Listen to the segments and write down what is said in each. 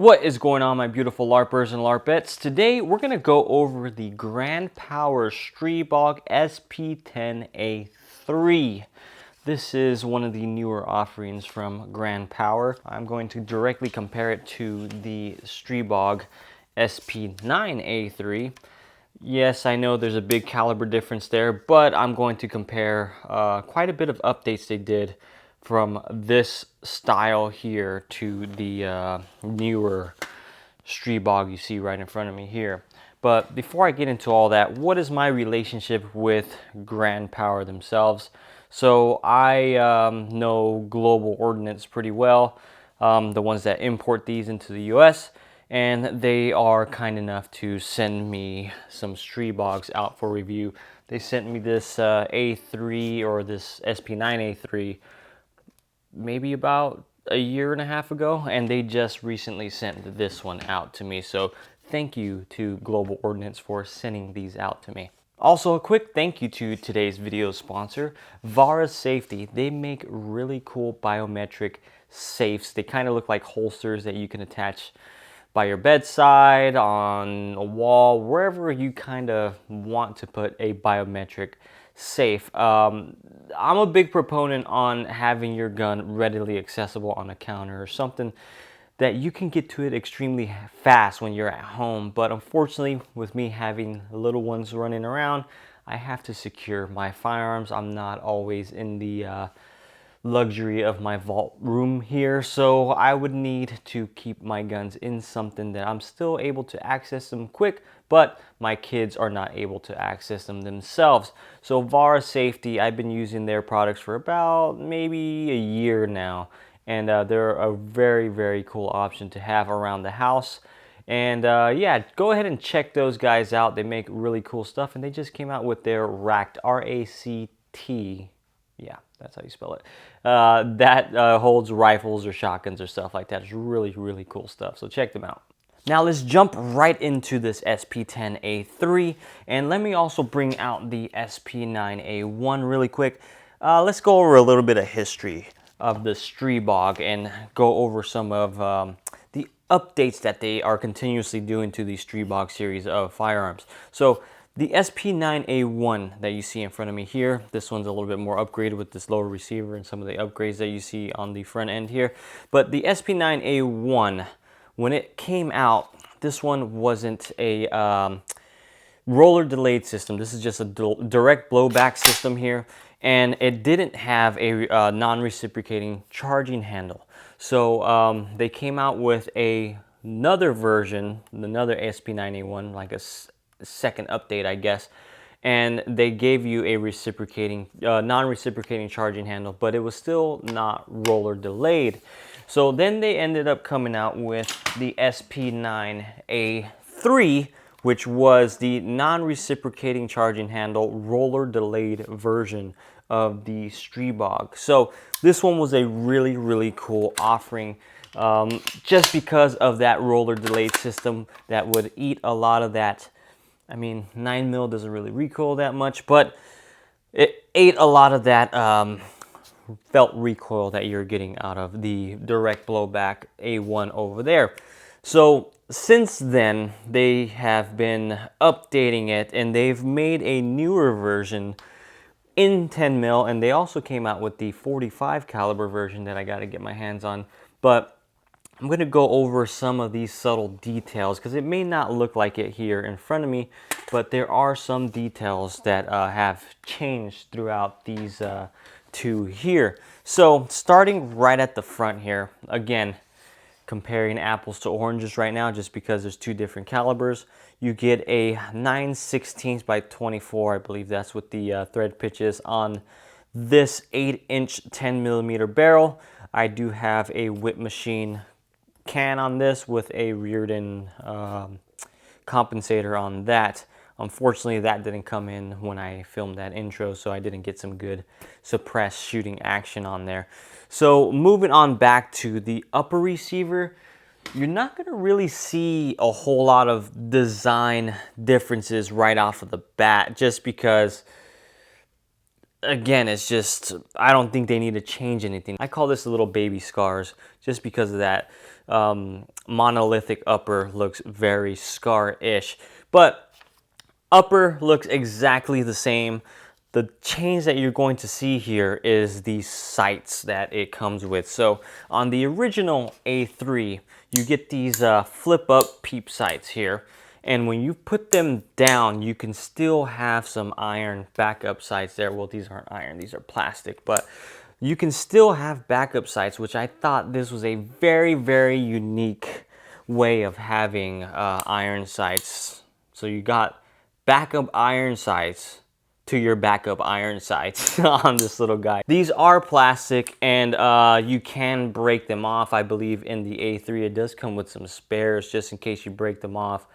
What is going on, my beautiful LARPers and LARPettes? Today we're going to go over the Grand Power Streebog SP10A3. This is one of the newer offerings from Grand Power. I'm going to directly compare it to the Streebog SP9A3. Yes, I know there's a big caliber difference there, but I'm going to compare quite a bit of updates they did from this style here to the newer Streebog you see right in front of me here. But before I get into all that, what is my relationship with Grand Power themselves? So I know Global Ordnance pretty well, the ones that import these into the US, and they are kind enough to send me some Streebogs out for review. They sent me this A3 or this SP9A3 maybe about a year and a half ago, and they just recently sent this one out to me. So thank you to Global Ordnance for sending these out to me. Also, a quick thank you to today's video sponsor, Vara Safety. They make really cool biometric safes. They kind of look like holsters that you can attach by your bedside, on a wall, wherever you kind of want to put a biometric safe. I'm a big proponent on having your gun readily accessible on a counter or something that you can get to it extremely fast when you're at home. But unfortunately, with me having little ones running around, I have to secure my firearms. I'm not always in the luxury of my vault room here, so I would need to keep my guns in something that I'm still able to access them quick, but my kids are not able to access them themselves. So Vara Safety, I've been using their products for about maybe a year now, and they're a very cool option to have around the house. And yeah, go ahead and check those guys out. They make really cool stuff, and they just came out with their RACT, R-A-C-T. Yeah, that's how you spell it. That holds rifles or shotguns or stuff like that. It's really cool stuff. So check them out. Now let's jump right into this SP10A3, and let me also bring out the SP9A1 really quick. Let's go over a little bit of history of the Streebog and go over some of the updates that they are continuously doing to the Streebog series of firearms. So the SP9A1 that you see in front of me here, this one's a little bit more upgraded with this lower receiver and some of the upgrades that you see on the front end here. But the SP9A1, when it came out, this one wasn't a roller delayed system. This is just a direct blowback system here, and it didn't have a non-reciprocating charging handle. So they came out with another version, another SP9A1, like a second update, I guess, and they gave you a reciprocating, non-reciprocating charging handle, but it was still not roller delayed. So then they ended up coming out with the SP9A3, which was the non-reciprocating charging handle, roller delayed version of the Streebog. So this one was a really cool offering, just because of that roller delayed system that would eat a lot of that. I mean, 9mm doesn't really recoil that much, but it ate a lot of that felt recoil that you're getting out of the direct blowback A1 over there. So since then, they have been updating it, and they've made a newer version in 10mm, and they also came out with the 45 caliber version that I got to get my hands on. But I'm going to go over some of these subtle details because it may not look like it here in front of me, but there are some details that have changed throughout these two here. So starting right at the front here, again, comparing apples to oranges right now just because there's two different calibers. You get a 9/16 by 24, I believe that's what the thread pitch is on this 8-inch 10mm barrel. I do have a Whip Machine can on this with a reared-in compensator on that. Unfortunately, that didn't come in when I filmed that intro, so I didn't get some good suppressed shooting action on there. So moving on back to the upper receiver, you're not going to really see a whole lot of design differences right off of the bat, just because, again, it's just, I don't think they need to change anything. I call this a little baby scars just because of that. monolithic upper looks very scar-ish. But upper looks exactly the same. The change that you're going to see here is the sights that it comes with. So on the original A3, you get these flip up peep sights here. And when you put them down, you can still have some iron backup sights there. Well, these aren't iron, these are plastic, but you can still have backup sights, which I thought this was a very, very unique way of having iron sights. So you got backup iron sights to your backup iron sights on this little guy. These are plastic, and you can break them off. I believe in the A3 it does come with some spares just in case you break them off.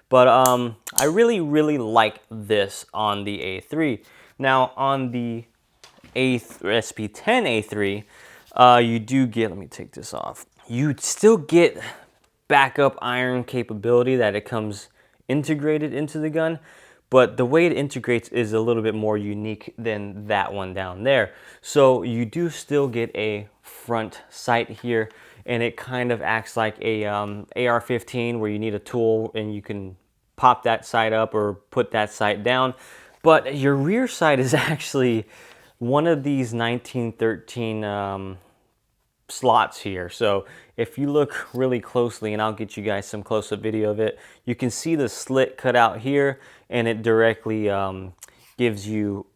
But I really, really like this on the A3. Now on the SP10A3, you do get, let me take this off. You still get backup iron capability that it comes integrated into the gun, but the way it integrates is a little bit more unique than that one down there. So you do still get a front sight here, and it kind of acts like a AR-15 where you need a tool and you can pop that sight up or put that sight down. But your rear sight is actually one of these 1913 slots here. So if you look really closely, and I'll get you guys some close-up video of it, you can see the slit cut out here, and it directly gives you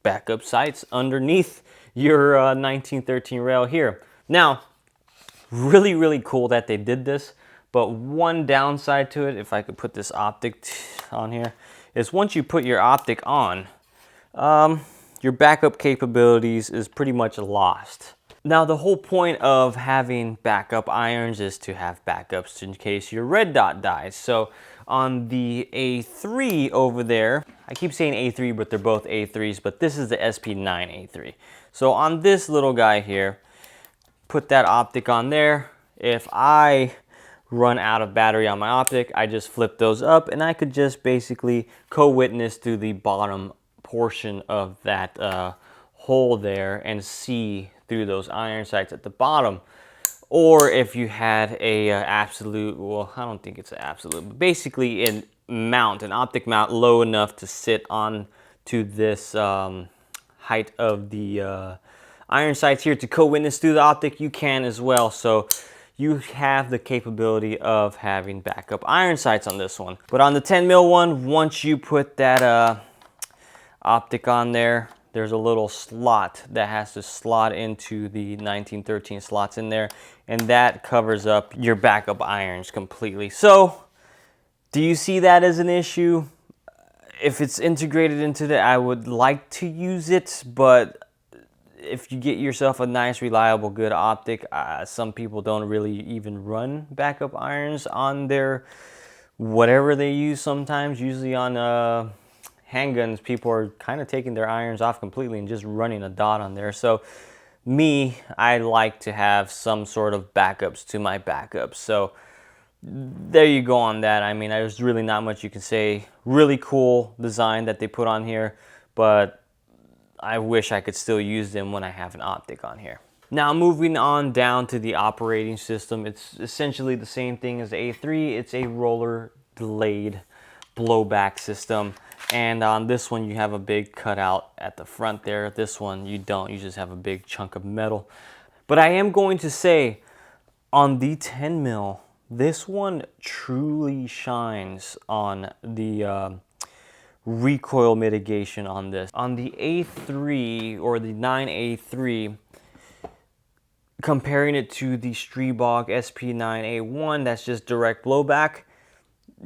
backup sights underneath your 1913 rail here. Now, really, really cool that they did this, but one downside to it, if I could put this optic on here, is once you put your optic on, your backup capabilities is pretty much lost. Now, the whole point of having backup irons is to have backups in case your red dot dies. So on the A3 over there, I keep saying A3, but they're both A3s, but this is the SP9A3. So on this little guy here, put that optic on there. If I run out of battery on my optic, I just flip those up, and I could just basically co-witness to the bottom portion of that hole there and see through those iron sights at the bottom. Or if you had a absolute, well, I don't think it's an absolute, but basically an optic mount low enough to sit on to this height of the iron sights here to co-witness through the optic, you can as well. So you have the capability of having backup iron sights on this one. But on the 10mm one, once you put that optic on there, there's a little slot that has to slot into the 1913 slots in there, and that covers up your backup irons completely. So do you see that as an issue? If it's integrated into that, I would like to use it, but if you get yourself a nice, reliable, good optic, some people don't really even run backup irons on their whatever they use sometimes. Usually on handguns, people are kind of taking their irons off completely and just running a dot on there. So me, I like to have some sort of backups to my backups. So there you go on that. I mean, there's really not much you can say. Really cool design that they put on here, but I wish I could still use them when I have an optic on here. Now moving on down to the operating system, it's essentially the same thing as the A3. It's a roller delayed blowback system. And on this one, you have a big cutout at the front there. This one, you don't. You just have a big chunk of metal. But I am going to say, on the 10mm, this one truly shines on the recoil mitigation on this. On the A3 or the 9A3, comparing it to the Strebog SP9A1, that's just direct blowback,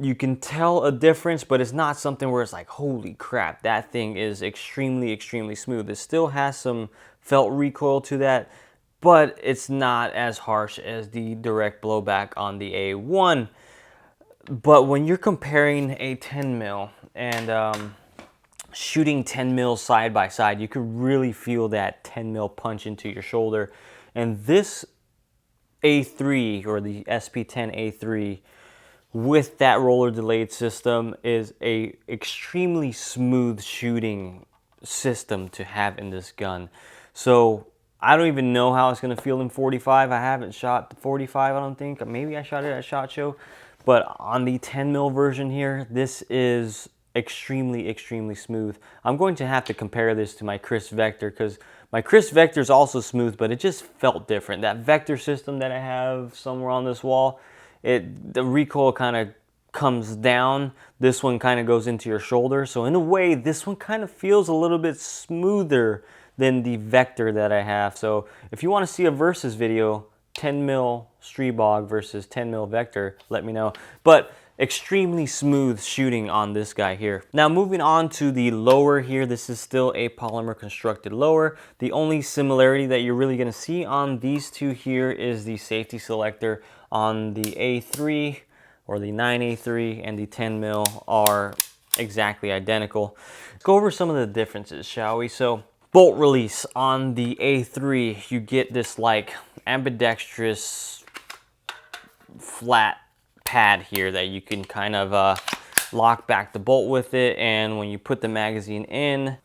you can tell a difference, but it's not something where it's like, holy crap, that thing is extremely, extremely smooth. It still has some felt recoil to that, but it's not as harsh as the direct blowback on the A1. But when you're comparing a 10mm and shooting 10mm side by side, you can really feel that 10mm punch into your shoulder. And this A3 or the SP10A3 with that roller delayed system is a extremely smooth shooting system to have in this gun. So I don't even know how it's going to feel in 45. I haven't shot the 45, I don't think. Maybe I shot it at SHOT Show. But on the 10 mil version here, this is extremely, extremely smooth. I'm going to have to compare this to my Chris Vector, because my Chris Vector is also smooth, but it just felt different. That Vector system that I have somewhere on this wall, the recoil kind of comes down. This one kind of goes into your shoulder. So in a way, this one kind of feels a little bit smoother than the Vector that I have. So if you want to see a versus video, 10 mil Streebog versus 10 mil Vector, let me know. But extremely smooth shooting on this guy here. Now moving on to the lower here, this is still a polymer constructed lower. The only similarity that you're really gonna see on these two here is the safety selector on the A3 or the 9A3 and the 10 mil are exactly identical. Let's go over some of the differences, shall we? So bolt release on the A3, you get this like ambidextrous flat pad here that you can kind of lock back the bolt with it, and when you put the magazine in,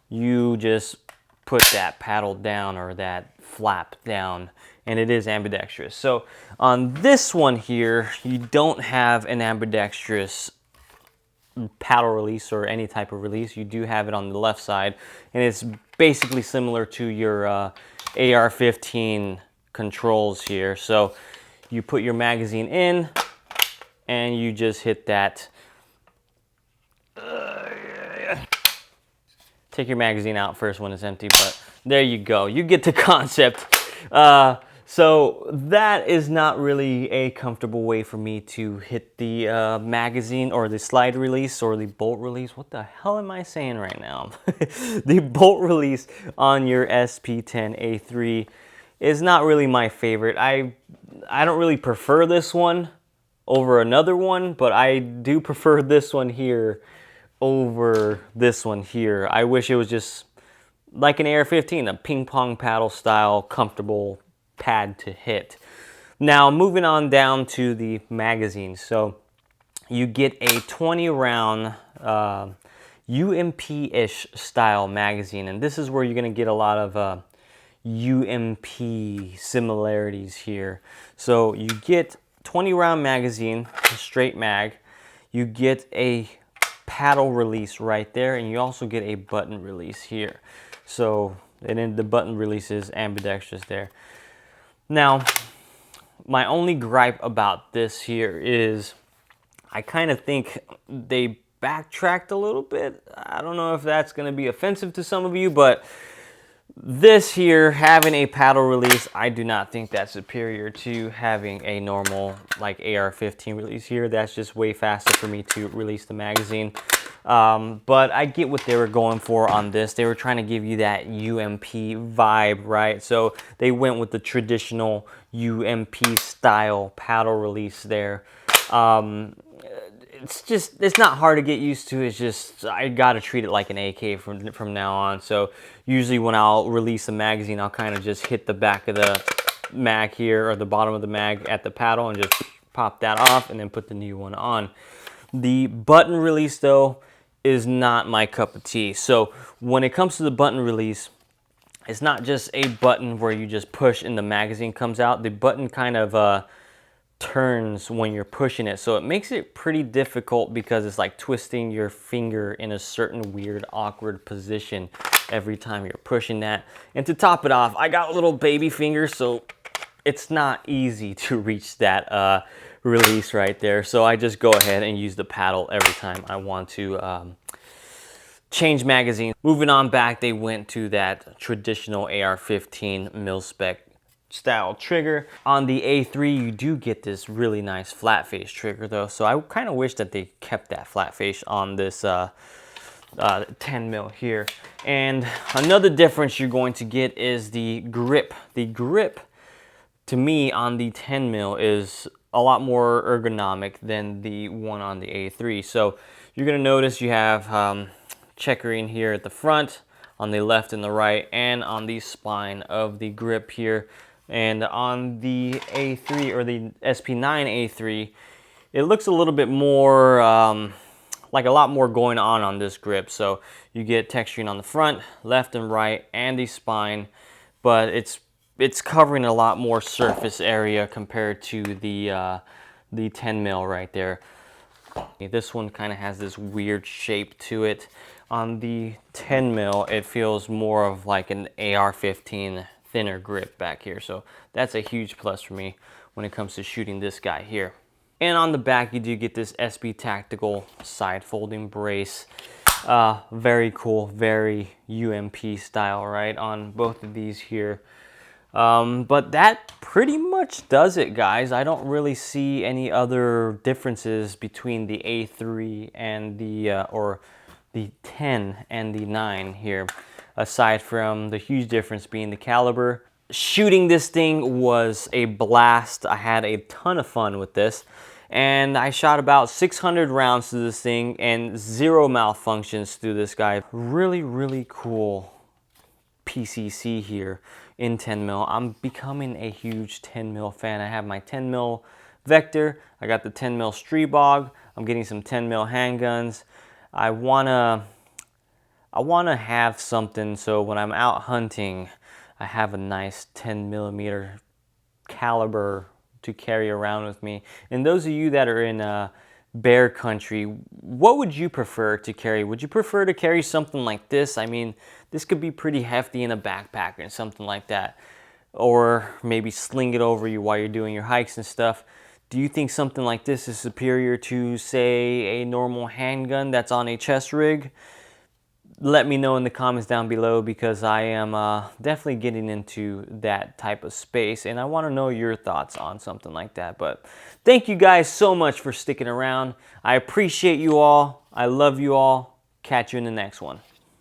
you just put that paddle down or that flap down, and it is ambidextrous. So on this one here, you don't have an ambidextrous paddle release or any type of release. You do have it on the left side, and it's basically similar to your AR-15 controls here. So you put your magazine in and you just hit that. Take your magazine out first when it's empty, but there you go. You get the concept. So that is not really a comfortable way for me to hit the magazine or the slide release or the bolt release. What the hell am I saying right now? The bolt release on your SP10A3 is not really my favorite. I don't really prefer this one over another one, but I do prefer this one here over this one here. I wish it was just like an AR-15, a ping pong paddle style, comfortable pad to hit. Now moving on down to the magazine. So you get a 20 round UMP-ish style magazine, and this is where you're gonna get a lot of UMP similarities here. So you get 20 round magazine, a straight mag, you get a paddle release right there, and you also get a button release here. So, and then the button release is ambidextrous there. Now, my only gripe about this here is I kind of think they backtracked a little bit. I don't know if that's going to be offensive to some of you, but this here, having a paddle release, I do not think that's superior to having a normal like AR-15 release here. That's just way faster for me to release the magazine. But I get what they were going for on this. They were trying to give you that UMP vibe, right? So they went with the traditional UMP style paddle release there. It's not hard to get used to. It's just, I gotta treat it like an AK from now on. So usually when I'll release a magazine, I'll kind of just hit the back of the mag here, or the bottom of the mag at the paddle, and just pop that off and then put the new one on. The button release though is not my cup of tea. So when it comes to the button release, it's not just a button where you just push and the magazine comes out. The button kind of turns when you're pushing it, so it makes it pretty difficult because it's like twisting your finger in a certain weird awkward position every time you're pushing that. And to top it off, I got little baby fingers, so it's not easy to reach that release right there. So I just go ahead and use the paddle every time I want to change magazine. Moving on back, they went to that traditional AR-15 mil-spec style trigger. On the A3, you do get this really nice flat face trigger though, so I kind of wish that they kept that flat face on this 10 mil here. And another difference you're going to get is the grip. The grip to me on the 10 mil is a lot more ergonomic than the one on the A3. So you're gonna notice you have checkering here at the front, on the left and the right, and on the spine of the grip here. And on the A3 or the SP9A3, it looks a little bit more, like a lot more going on this grip. So you get texturing on the front, left and right, and the spine. but it's covering a lot more surface area compared to the 10 mil right there. This one kind of has this weird shape to it. On the 10 mil, it feels more of like an AR-15 thinner grip back here. So that's a huge plus for me when it comes to shooting this guy here. And on the back, you do get this SP Tactical side folding brace. Very cool, very UMP style, right, on both of these here. But that pretty much does it, guys. I don't really see any other differences between the A3 and the 10 and the 9 here, aside from the huge difference being the caliber. Shooting this thing was a blast. I had a ton of fun with this, and I shot about 600 rounds through this thing and 0 malfunctions through this guy. Really, really cool PCC here in 10 mil. I'm becoming a huge 10 mil fan. I have my 10 mil Vector. I got the 10 mil Streebog. I'm getting some 10 mil handguns. I wanna have something so when I'm out hunting, I have a nice 10 millimeter caliber to carry around with me. And those of you that are in bear country, what would you prefer to carry? Would you prefer to carry something like this? I mean, this could be pretty hefty in a backpack or something like that. Or maybe sling it over you while you're doing your hikes and stuff. Do you think something like this is superior to, say, a normal handgun that's on a chest rig? Let me know in the comments down below, because I am definitely getting into that type of space and I want to know your thoughts on something like that. But thank you guys so much for sticking around. I appreciate you all. I love you all. Catch you in the next one.